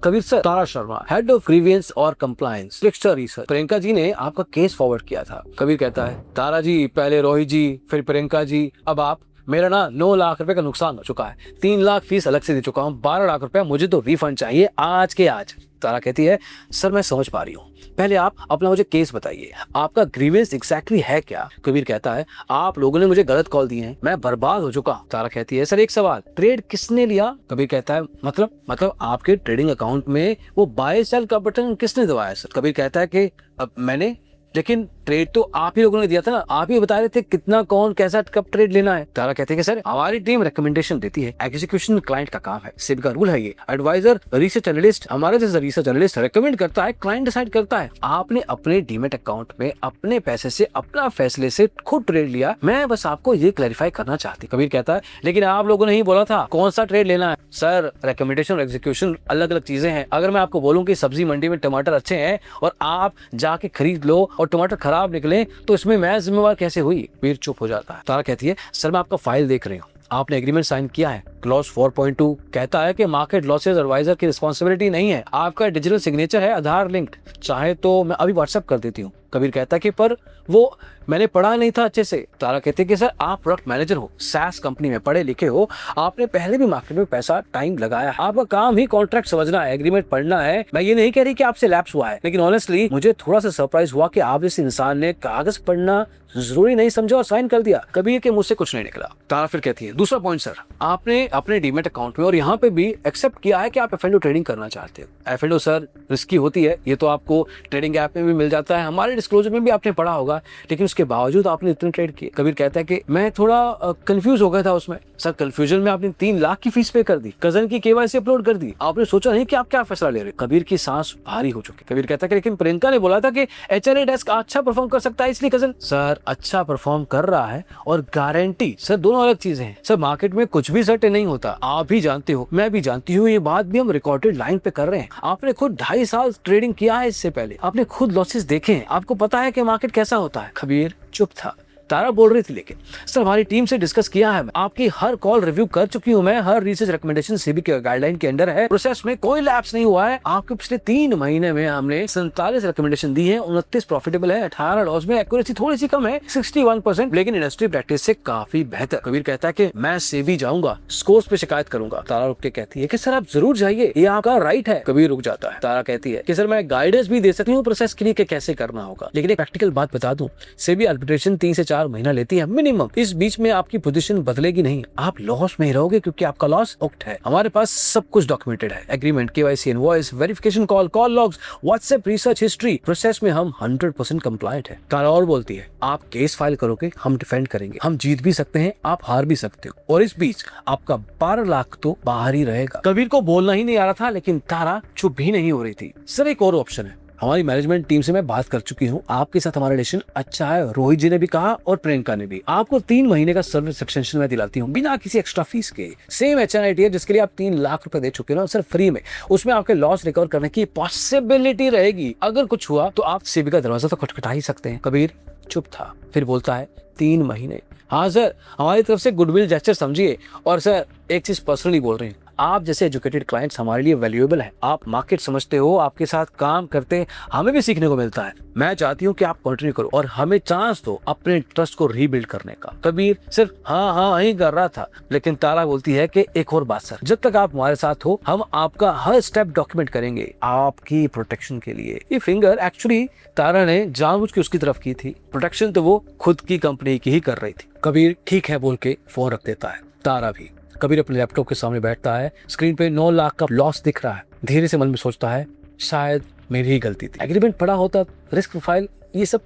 Kabir sir, Tara Sharma, head of grievance और compliance, texture research. Priyanka ji ने आपका केस फॉरवर्ड किया था। कबीर कहता है तारा जी, पहले रोहित जी, फिर प्रियंका जी, अब आप। मेरा ना 9 लाख रुपए का नुकसान हो चुका है, 3 लाख फीस अलग से दे चुका हूँ, 12 लाख रुपया मुझे तो रिफंड चाहिए आज के आज। तारा कहती है सर मैं समझ पा रही हूँ, पहले आप अपना मुझे केस बताइए, आपका ग्रीवेंस एग्जैक्टली है क्या। कबीर कहता है आप लोगों ने मुझे गलत कॉल दिए हैं, मैं बर्बाद हो चुका। तारा कहती है सर एक सवाल, ट्रेड किसने लिया। कबीर कहता है मतलब आपके ट्रेडिंग अकाउंट में वो बाय सेल का बटन किसने दबाया सर। कबीर कहता है कि अब मैंने, लेकिन ट्रेड तो आप ही लोगों ने दिया था ना, आप ही बता रहे थे कितना, कौन, कैसा, कब ट्रेड लेना है। तारा कहते हैं कि सर हमारी टीम रिकमेंडेशन देती है, एग्जीक्यूशन क्लाइंट का काम है, सेबी का रूल है ये। एडवाइजर, रिसर्च एनालिस्ट, हमारे जैसा रिसर्च एनालिस्ट रेकमेंड करता है, क्लाइंट डिसाइड करता है। आपने अपने डीमेट अकाउंट में अपने पैसे से, अपना फैसले से खुद ट्रेड लिया, मैं बस आपको ये क्लैरिफाई करना चाहती। कबीर कहता है लेकिन आप लोगों ने ही बोला था कौन सा ट्रेड लेना है। सर रिकमेंडेशन और एग्जीक्यूशन अलग अलग चीजें हैं। अगर मैं आपको बोलूं कि सब्जी मंडी में टमाटर अच्छे हैं और आप जाके खरीद लो और टमाटर खराब निकले, तो इसमें मैं जिम्मेवार कैसे हुई। कबीर चुप हो जाता है। तारा कहती है सर मैं आपका फाइल देख रही हूँ, आपने एग्रीमेंट साइन किया है। क्लॉज 4.2 कहता है कि मार्केट लॉसेस एडवाइजर की रिस्पॉन्सिबिलिटी नहीं है, आपका डिजिटल सिग्नेचर है आधार लिंक्ड, चाहे तो मैं अभी व्हाट्सएप कर देती हूँ। कबीर कहता है कि पर वो मैंने पढ़ा नहीं था अच्छे से। तारा कहते हैं कि सर आप प्रोडक्ट मैनेजर हो, सैस कंपनी में पढ़े लिखे हो, आपने पहले भी मार्केट में पैसा टाइम लगाया, आपका काम ही कॉन्ट्रैक्ट समझना है, एग्रीमेंट पढ़ना है। मैं ये नहीं कह रही कि आपसे लैप्स हुआ है, लेकिन ऑनेस्टली मुझे थोड़ा सा सरप्राइज हुआ कि आप जैसे इंसान ने कागज पढ़ना जरूरी नहीं समझा और साइन कर दिया। कबीर के मुंह से कुछ नहीं निकला। तारा फिर कहती है दूसरा पॉइंट सर, आपने अपने डीमेट अकाउंट में और यहाँ पे भी एक्सेप्ट किया है कि आप एफ&ओ ट्रेडिंग करना चाहते हो। एफ&ओ सर रिस्की होती है, ये तो आपको ट्रेडिंग ऐप में भी मिल जाता है, हमारे डिस्क्लोजर में भी आपने पढ़ा होगा, लेकिन उसके बावजूद आपने इतने ट्रेड किए। कबीर कहता है कि मैं थोड़ा कंफ्यूज हो गया था उसमें। सर कंफ्यूजन में आपने 3 लाख की फीस पे कर दी, कजन की केवाईसी अपलोड कर दी, आपने सोचा नहीं कि आप क्या फैसला ले रहे। कबीर की सांस भारी हो चुकी। कबीर कहता है लेकिन प्रियंका ने बोला था कि एचआरए डेस्क अच्छा परफॉर्म कर सकता है, इसलिए कजन। सर अच्छा परफॉर्म कर रहा है और गारंटी, सर दोनों अलग चीजें हैं। सर मार्केट में कुछ भी सर्टेन नहीं होता, आप भी जानते हो, मैं भी जानती हूँ, ये बात भी हम रिकॉर्डेड लाइन पे कर रहे हैं। आपने खुद 2.5 साल ट्रेडिंग किया है, इससे पहले आपने खुद लॉसेस देखे हैं, आपको पता है कि मार्केट कैसा होता है। कबीर चुप था। तारा बोल रही थी लेकिन सर हमारी टीम से डिस्कस किया है, आपकी हर कॉल रिव्यू कर चुकी हूं मैं, हर रिसर्च रिकमेंडेशन सेबी के गाइडलाइन के अंडर है, प्रोसेस में कोई लैप्स नहीं हुआ है। आपके पिछले 3 महीने में हमने 47 रिकमेंडेशन दी है, 29 प्रॉफिटेबल है, 18 लॉस में, एक्यूरेसी थोड़ी सी कम है 61%, लेकिन इंडस्ट्री प्रैक्टिस से काफी बेहतर। कबीर कहता है कि मैं सेबी जाऊंगा, स्कोर्स पे शिकायत करूंगा। तारा रुक के कहती है कि सर आप जरूर जाइए, ये आपका राइट है। कबीर रुक जाता है। तारा कहती है कि सर मैं गाइडेंस भी दे सकती हूँ प्रोसेस के लिए कि कैसे करना होगा, लेकिन एक प्रैक्टिकल बात बता दूं, सेबी आर्बिट्रेशन 3 से 4 महीना लेती है मिनिमम। इस बीच में आपकी पोजीशन बदलेगी नहीं, आप लॉस में ही रहोगे क्योंकि आपका लॉस उक्त है। हमारे पास सब कुछ डॉक्यूमेंटेड है, agreement, KYC, invoice, verification call logs, WhatsApp research history, process में हम 100% कंप्लायंट है। तारा और बोलती है आप केस फाइल करोगे, हम डिफेंड करेंगे, हम जीत भी सकते हैं, आप हार भी सकते हो, और इस बीच आपका 12 लाख तो बाहर ही रहेगा। कबीर को बोलना ही नहीं आ रहा था, लेकिन तारा चुप भी नहीं हो रही थी। सर एक और ऑप्शन है, हमारी मैनेजमेंट टीम से मैं बात कर चुकी हूँ, आपके साथ हमारा रिलेशन अच्छा है, रोहित जी ने भी कहा और प्रियंका ने भी। आपको 3 महीने का सर्विस एक्सटेंशन में दिलाती हूँ बिना किसी एक्स्ट्रा फीस के। सेम एचएनआईटी है जिसके लिए आप 3 लाख रुपए दे चुके हो ना सर, फ्री में, उसमें आपके लॉस रिकवर करने की पॉसिबिलिटी रहेगी। अगर कुछ हुआ तो आप सेबी का दरवाजा तो खटखटा ही सकते हैं। कबीर चुप था, फिर बोलता है 3 महीने, हाँ सर हमारी तरफ से गुडविल जेस्चर समझिए, और सर एक चीज पर्सनली बोल रहे हैं, आप जैसे एजुकेटेड क्लाइंट्स हमारे लिए वैल्यूएबल हैं। आप मार्केट समझते हो, आपके साथ काम करते हमें भी सीखने को मिलता है। मैं चाहती हूँ कि आप कंटिन्यू करो और हमें चांस दो अपने ट्रस्ट को रीबिल्ड करने का। कबीर सिर्फ हाँ ही कर रहा था, लेकिन तारा बोलती है कि एक और बात सर, जब तक आप हमारे साथ हो हम आपका हर स्टेप डॉक्यूमेंट करेंगे आपकी प्रोटेक्शन के लिए। ये फिंगर एक्चुअली तारा ने जानबूझ के उसकी तरफ की थी। प्रोटेक्शन तो वो खुद की कंपनी की ही कर रही थी। कबीर ठीक है बोल के फोन रख देता है। तारा भी। कबीर अपने लैपटॉप के सामने बैठता है। स्क्रीन पे 9 लाख का लॉस दिख रहा है। धीरे से मन में सोचता है शायद मेरी ही गलती थी, एग्रीमेंट पड़ा होता, रिस्क प्रोफाइल, ये सब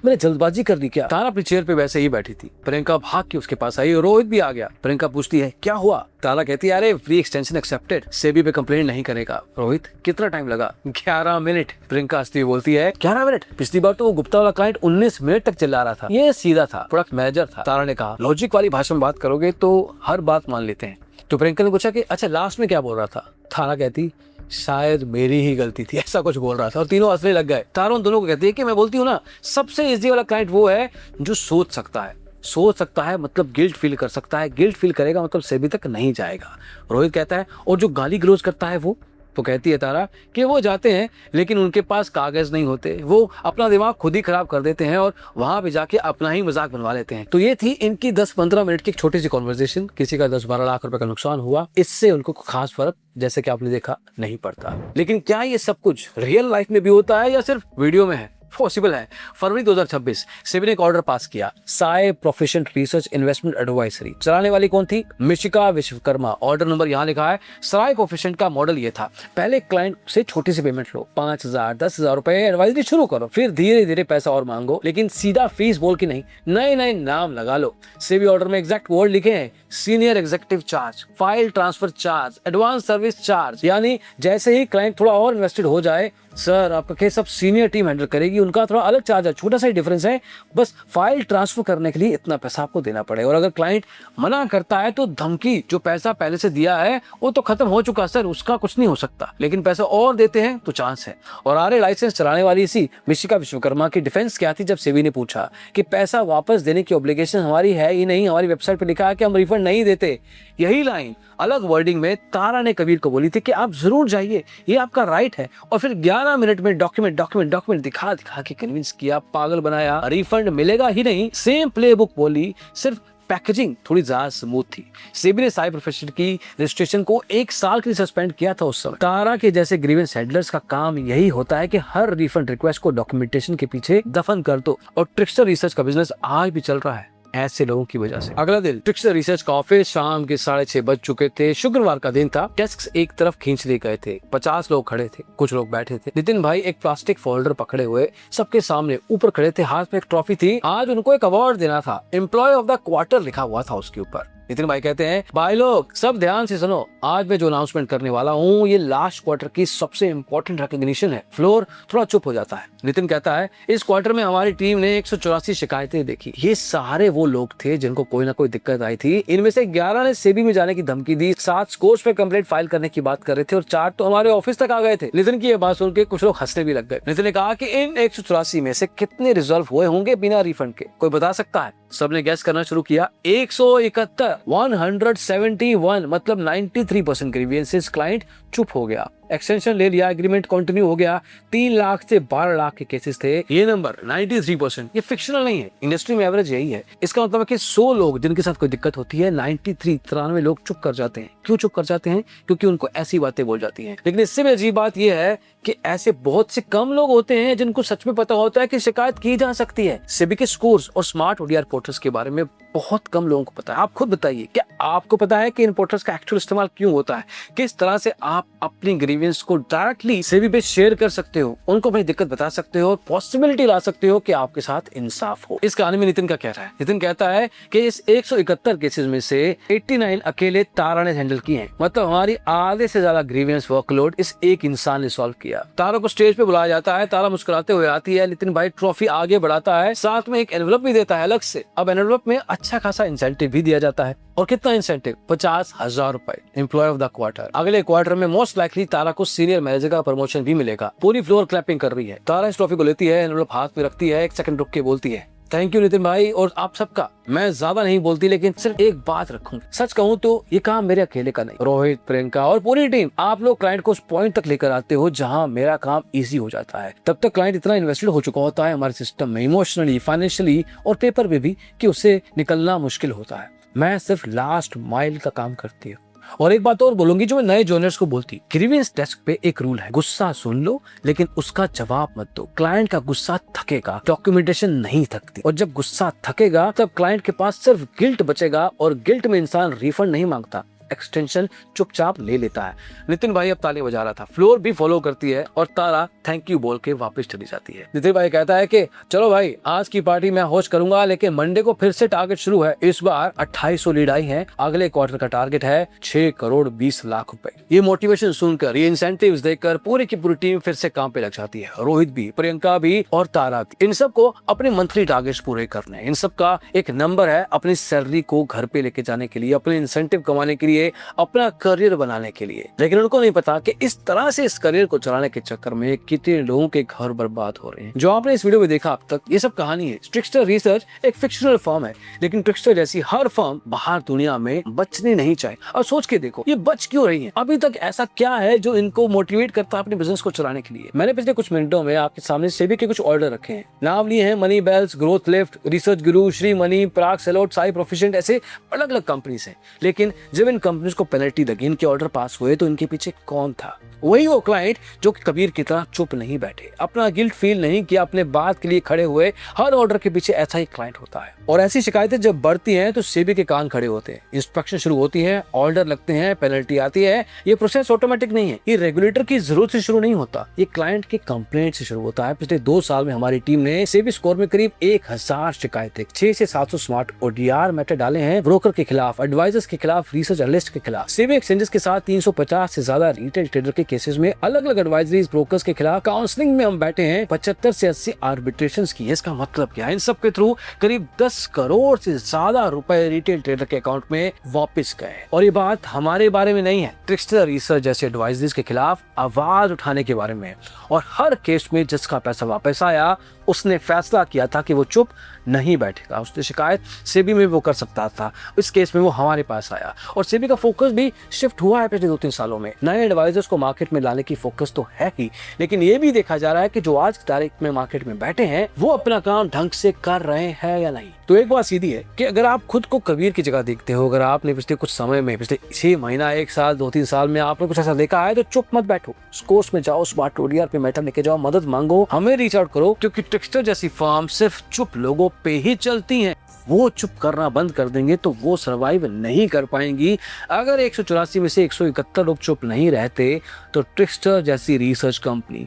मैंने जल्दबाजी कर दी क्या। तारा अपनी चेयर पे वैसे ही बैठी थी। प्रियंका भाग के उसके पास आई और रोहित भी आ गया। प्रियंका पूछती है क्या हुआ। तारा कहती है अरे फ्री एक्सटेंशन एक्सेप्टेड, सेबी पे कंप्लेंट नहीं करेगा। रोहित कितना टाइम लगा। 11 मिनट। प्रियंका हंसती हुई बोलती है 11 मिनट, पिछली बार तो वो गुप्ता वाला क्लाइंट 19 मिनट तक चिल्ला रहा था, ये सीधा था, प्रोडक्ट मैनेजर था। तारा ने कहा लॉजिक वाली भाषा में बात करोगे तो हर बात मान लेते हैं। तो प्रियंका ने पूछा कि अच्छा लास्ट में क्या बोल रहा था। तारा कहती शायद मेरी ही गलती थी, ऐसा कुछ बोल रहा था और तीनों हंसने लग गए। तारा उन दोनों को कहती है कि मैं बोलती हूँ ना, सबसे इजी वाला क्लाइंट वो है जो सोच सकता है मतलब गिल्ट फील कर सकता है, गिल्ट फील करेगा मतलब सेबी तक नहीं जाएगा। रोहित कहता है और जो गाली गलौज करता है वो। तो कहती है तारा कि वो जाते हैं लेकिन उनके पास कागज नहीं होते, वो अपना दिमाग खुद ही खराब कर देते हैं और वहां पे जाके अपना ही मजाक बनवा लेते हैं। तो ये थी इनकी 10-15 मिनट की एक छोटी सी कॉन्वर्सेशन। किसी का 10-12 लाख रुपए का नुकसान हुआ, इससे उनको खास फर्क जैसे कि आपने देखा नहीं पड़ता। लेकिन क्या ये सब कुछ रियल लाइफ में भी होता है या सिर्फ वीडियो में है? पॉसिबल है। फरवरी 2026 सेबी ने एक ऑर्डर पास किया, Sai proficient research investment advisory. चलाने वाली कौन थी? मिशिका विश्वकर्मा। ऑर्डर नंबर यहाँ लिखा है। साई प्रोफिशिएंट का मॉडल ये था, पहले क्लाइंट से छोटी सी पेमेंट लो, 5,000 10,000 रुपए एडवाइजरी शुरू करो, फिर धीरे धीरे पैसा और मांगो, लेकिन सीधा फीस बोल के नहीं, नए नए नाम लगा लो। सेबी ऑर्डर में एग्जैक्ट वर्ड लिखे हैं, senior executive charge, file transfer charge, advance service charge. यानी जैसे ही क्लाइंट थोड़ा और इन्वेस्टेड हो जाए, सर आपका केस सब सीनियर टीम हैंडल करेगी, उनका थोड़ा अलग चार्ज है, छोटा सा ही डिफरेंस है, बस फाइल ट्रांसफर करने के लिए इतना पैसा आपको देना पड़ेगा। और अगर क्लाइंट मना करता है तो धमकी, जो पैसा पहले से दिया है वो तो खत्म हो चुका सर, उसका कुछ नहीं हो सकता, लेकिन पैसा और देते हैं तो चांस है। और आरए लाइसेंस चलाने वाली इसी मिशिका विश्वकर्मा की डिफेंस क्या थी जब सेबी ने पूछा कि पैसा वापस देने की ऑब्लिगेशन हमारी है ही नहीं, हमारी वेबसाइट पर लिखा है कि हम रिफंड नहीं देते। यही लाइन अलग वर्डिंग में तारा ने कबीर को बोली थी कि आप जरूर जाइए, ये आपका राइट है। और फिर 11 मिनट में डॉक्यूमेंट दिखा के कन्विंस किया, पागल बनाया, रिफंड मिलेगा ही नहीं। सेम प्लेबुक बोली, सिर्फ पैकेजिंग थोड़ी ज्यादा स्मूथ थी। सेबी ने साई प्रोफेशनल की रजिस्ट्रेशन को 1 साल के लिए सस्पेंड किया था उस समय। तारा के जैसे ग्रीवेंस हैंडलर्स का काम यही होता है कि हर रिफंड रिक्वेस्ट को डॉक्यूमेंटेशन के पीछे दफन कर दो। और ट्रिक्स्टर रिसर्च का बिजनेस आज भी चल रहा है ऐसे लोगों की वजह से। अगला दिन ट्रिक्स्टर रिसर्च का ऑफिस, शाम के 6:30 बज चुके थे। शुक्रवार का दिन था। डेस्क एक तरफ खींच लिए गए थे। 50 लोग खड़े थे, कुछ लोग बैठे थे। नितिन भाई एक प्लास्टिक फोल्डर पकड़े हुए सबके सामने ऊपर खड़े थे, हाथ में एक ट्रॉफी थी। आज उनको एक अवार्ड देना था, एम्प्लॉय ऑफ द क्वार्टर लिखा हुआ था उसके ऊपर। नितिन भाई कहते हैं भाई लोग सब ध्यान से सुनो, आज मैं जो अनाउंसमेंट करने वाला हूँ ये लास्ट क्वार्टर की सबसे इंपॉर्टेंट रिकॉग्निशन है। फ्लोर थोड़ा चुप हो जाता है। नितिन कहता है इस क्वार्टर में हमारी टीम ने 184 शिकायतें देखी। ये सारे वो लोग थे जिनको कोई ना कोई दिक्कत आई थी। इनमें से 11 ने सेबी में जाने की धमकी दी, 7 स्कोर्स पे कंप्लेंट फाइल करने की बात कर रहे थे और 4 तो हमारे ऑफिस तक आ गए थे। नितिन की ये बात सुन के कुछ लोग हंसने भी लग गए। नितिन ने कहा कि इन 184 में से कितने रिजॉल्व हुए होंगे बिना रिफंड के, कोई बता सकता है? सबने गैस करना शुरू किया। 171 171 मतलब 93% ग्रीवियंसेस। क्लाइंट चुप हो गया, एक्सटेंशन ले लिया, एग्रीमेंट कंटिन्यू हो गया। 3 लाख से 12 लाख के केसेस थे। ये नंबर 93%, ये फिक्शनल नहीं है, इंडस्ट्री में एवरेज यही है। इसका मतलब है कि 100 लोग जिनके साथ कोई दिक्कत होती है, 93 लोग चुप कर जाते हैं। क्यों चुप कर जाते हैं? क्योंकि उनको ऐसी बातें बोल जाती हैं। लेकिन इससे भी अजीब बात यह है कि ऐसे बहुत से कम लोग होते हैं जिनको सच में पता होता है कि शिकायत की जा सकती है। सेबी के स्कोर्स और स्मार्ट ओडीआर पोर्टल्स के बारे में बहुत कम लोगों को पता है। आप खुद बताइए, क्या आपको पता है कि इन पोर्टल्स का एक्चुअल इस्तेमाल क्यों होता है? किस तरह से आप अपनी ग्रीवियंस को डायरेक्टली सेबी पे शेयर कर सकते हो, उनको अपनी दिक्कत बता सकते हो और पॉसिबिलिटी ला सकते हो कि आपके साथ इंसाफ हो। इस कहानी में नितिन का कह रहा है, नितिन कहता है कि इस 171 केसेस में से 89 अकेले तारा ने हैंडल किए हैं। मतलब हमारी आधे से ज्यादा ग्रीवियंस वर्कलोड इस एक इंसान ने सॉल्व किया। तारा को स्टेज पे बुलाया जाता है। तारा मुस्कुराते हुए आती है। नितिन भाई ट्रॉफी आगे बढ़ाता है, साथ में एक एनवेलप भी देता है अलग से। अब एनवेलप में अच्छा खासा इंसेंटिव भी दिया जाता है। और कितना इंसेंटिव? 50,000 रुपए, एम्प्लॉय ऑफ द क्वार्टर। अगले क्वार्टर में मोस्ट लाइकली तारा को सीनियर मैनेजर का प्रमोशन भी मिलेगा। पूरी फ्लोर क्लैपिंग कर रही है। तारा इस ट्रॉफी को लेती है, एनवेलप हाथ में रखती है, 1 सेकंड रुक के बोलती है, थैंक यू नितिन भाई और आप सबका। मैं ज्यादा नहीं बोलती लेकिन सिर्फ एक बात रखूंगी, सच कहूं तो ये काम मेरे अकेले का नहीं, रोहित, प्रियंका और पूरी टीम, आप लोग क्लाइंट को उस पॉइंट तक लेकर आते हो जहां मेरा काम इजी हो जाता है। तब तक क्लाइंट इतना इन्वेस्टेड हो चुका होता है हमारे सिस्टम में, इमोशनली, फाइनेंशियली और पेपर पे भी, कि उससे निकलना मुश्किल होता है। मैं सिर्फ लास्ट माइल का काम करती हूँ। और एक बात और बोलूंगी जो मैं नए जूनियर्स को बोलती, ग्रीवेंस डेस्क पे एक रूल है, गुस्सा सुन लो लेकिन उसका जवाब मत दो। क्लाइंट का गुस्सा थकेगा, डॉक्यूमेंटेशन नहीं थकती, और जब गुस्सा थकेगा तब क्लाइंट के पास सिर्फ गिल्ट बचेगा, और गिल्ट में इंसान रिफंड नहीं मांगता, एक्सटेंशन चुपचाप ले लेता है। नितिन भाई अब ताली बजा रहा था, फ्लोर भी फॉलो करती है और तारा थैंक यू बोल के वापस चली जाती है। नितिन भाई कहता है कि चलो भाई आज की पार्टी मैं होस्ट करूंगा, लेकिन मंडे को फिर से टारगेट शुरू है। इस बार 2800 लीड आई है, अगले क्वार्टर का टारगेट है 6 करोड़ 20 लाख रुपए। ये मोटिवेशन सुनकर, ये इंसेंटिव्स देखकर पूरी की पूरी टीम फिर से काम पे लग जाती है। रोहित भी, प्रियंका भी और तारा भी, इन सबको अपने मंथली टारगेट्स पूरे करने हैं। इन सबका एक नंबर है अपनी सैलरी को घर पे लेके जाने के लिए, अपने इंसेंटिव कमाने के लिए, अपना करियर बनाने के लिए। लेकिन उनको नहीं पता कि इस तरह से इस करियर को चलाने के चक्कर में कितने लोगों के घर बर्बाद हो रहे हैं। जो आपने इस वीडियो में देखा अब तक, ये सब कहानी है। ट्रिक्स्टर रिसर्च एक फिक्शनल फर्म है, लेकिन ट्रिक्स्टर जैसी हर फर्म बाहर दुनिया में बचनी नहीं चाहिए। और सोच के देखो ये बच क्यों रही है। अभी तक ऐसा क्या है जो इनको मोटिवेट करता है अपने बिजनेस को चलाने के लिए। मैंने पिछले कुछ मिनटों में आपके सामने सेबी के कुछ ऑर्डर रखे हैं, नाम लिए हैं money bells, growth lift, research guru, Shri money, प्राग सेलोट, साई प्रोफिशिएंट, ऐसे अलग अलग कंपनीज हैं। लेकिन जब इन कंपनीज को पेनल्टी लगी, इनके ऑर्डर पास हुए, तो इनके पीछे कौन था? वही वो क्लाइंट जो कबीर की तरह चुप नहीं बैठे, अपना गिल्ट फील नहीं किया, अपने बात के लिए खड़े हुए। हर ऑर्डर के पीछे ऐसा ही क्लाइंट होता है। और ऐसी शिकायतें जब बढ़ती हैं तो सेबी के कान खड़े होते हैं, इंस्पेक्शन शुरू होती है, ऑर्डर लगते हैं, पेनल्टी आती है। ये प्रोसेस ऑटोमेटिक नहीं है, ये रेगुलेटर की जरूरत से शुरू नहीं होता, ये क्लाइंट के कंप्लेंट से शुरू होता है। पिछले 2 साल में हमारी टीम ने सेबी स्कोर में करीब 1000 शिकायतें, 600 से 700 स्मार्ट ODR मैटर डाले हैं, ब्रोकर के खिलाफ, एडवाइजर्स के खिलाफ, रिसर्च एनालिस्ट के खिलाफ। सेबी एक्सचेंजेस के साथ 350 से ज्यादा रिटेल ट्रेडर के केसेस में, अलग अलग एडवाइजरीज, ब्रोकर्स के खिलाफ काउंसलिंग में हम बैठे हैं। 75 से 80 आर्बिट्रेशंस की। इसका मतलब क्या है? इन सब के थ्रू करीब 10 करोड़ से ज्यादा रुपए रिटेल ट्रेडर के अकाउंट में वापस गए। और ये बात हमारे बारे में नहीं है, ट्रिक्स्टर रिसर्च जैसे एडवाइजरीज के खिलाफ आवाज उठाने के बारे में। और हर केस में जिसका पैसा वापस आया उसने फैसला किया था कि वो चुप नहीं बैठेगा, उसने शिकायत सेबी में वो कर सकता था। इस केस में वो हमारे पास आया और सेबी का फोकस भी शिफ्ट हुआ है पिछले 2-3 सालों में। नए एडवाइजर्स को मार्केट में लाने की फोकस तो है ही, लेकिन ये भी देखा जा रहा है कि जो आज की तारीख में मार्केट में बैठे हैं वो अपना काम ढंग से कर रहे हैं या नहीं। तो एक बात सीधी है कि अगर आप खुद को कबीर की जगह देखते हो, अगर आपने पिछले कुछ समय में, पिछले 6 महीना, 1 साल, 2-3 साल में आपने कुछ ऐसा देखा है, तो चुप मत बैठो, कोर्स में जाओ, स्मार्ट ODR पे मैटर लेके जाओ, मदद मांगो, हमें रीच आउट करो, क्योंकि ट्रिक्स्टर जैसी फर्म सिर्फ चुप लोगों पे ही चलती हैं। वो चुप करना बंद कर देंगे तो वो सरवाइव नहीं कर पाएंगी। अगर 184 में से 171 लोग चुप नहीं रहते तो ट्रिक्स्टर जैसी रिसर्च कंपनी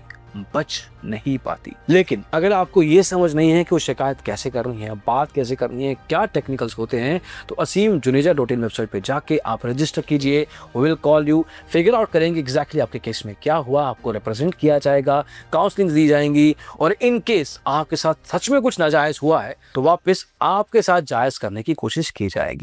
बच नहीं पाती। लेकिन अगर आपको ये समझ नहीं है कि वो शिकायत कैसे करनी है, बात कैसे करनी है, क्या टेक्निकल्स होते हैं, तो asimjuneja.in वेबसाइट पे जाके आप रजिस्टर कीजिए। We will call you, figure out करेंगे एग्जैक्टली आपके केस में क्या हुआ, आपको रिप्रेजेंट किया जाएगा, काउंसलिंग दी जाएंगी, और इन केस आपके साथ सच में कुछ नाजायज हुआ है तो वापस आपके साथ जायज करने की कोशिश की जाएगी।